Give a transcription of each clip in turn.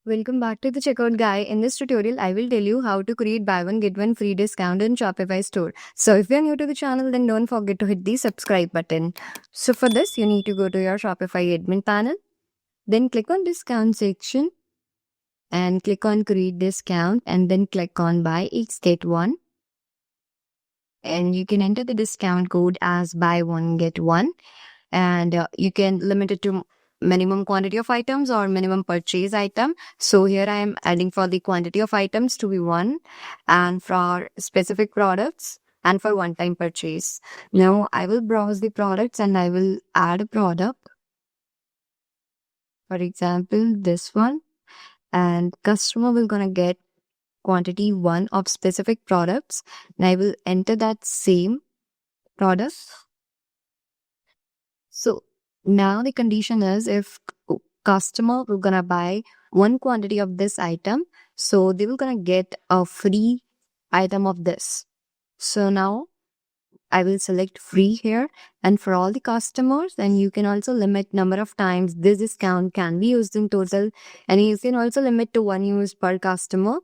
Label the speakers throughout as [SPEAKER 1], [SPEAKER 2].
[SPEAKER 1] Welcome back to the checkout guy. In this tutorial, I will tell you how to create buy one get one free discount in Shopify store. So if you're new to the channel, then don't forget to hit the subscribe button. So for this, you need to go to your Shopify admin panel, then click on discount section and click on create discount and then click on buy each get one. And you can enter the discount code as buy one get one. And you can limit it to minimum quantity of items or minimum purchase item. So here I am adding for the quantity of items to be 1 and for specific products and for one-time purchase. Now I will browse the products and I will add a product. For example, this one, and customer will gonna get quantity 1 of specific products and I will enter that same product. So now the condition is if customer will gonna buy one quantity of this item, so they will gonna get a free item of this. So now I will select free here, and for all the customers, then you can also limit number of times this discount can be used in total, and you can also limit to 1 use per customer.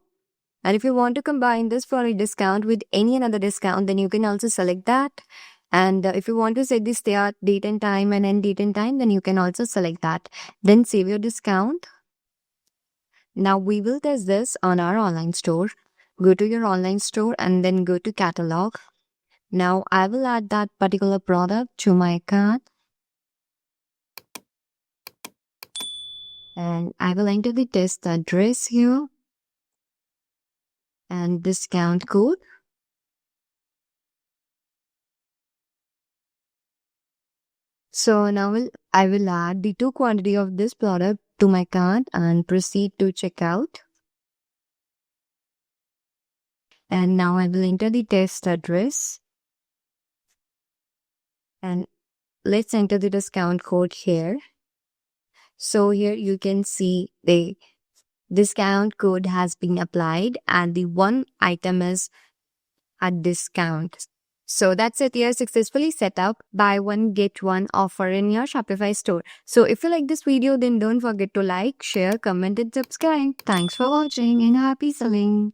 [SPEAKER 1] And if you want to combine this for a discount with any another discount, then you can also select that. And if you want to set the start date and time and end date and time, then you can also select that. Then save your discount. Now we will test this on our online store. Go to your online store and then go to catalog. Now I will add that particular product to my cart. And I will enter the test address here and discount code. So now I will add the 2 quantity of this product to my cart and proceed to checkout. And now I will enter the test address. And let's enter the discount code here. So here you can see the discount code has been applied and the one item is at discount. So that's it. You're successfully set up buy one get one offer in your Shopify store. So if you like this video, then don't forget to like, share, comment and subscribe. Thanks for watching and happy selling.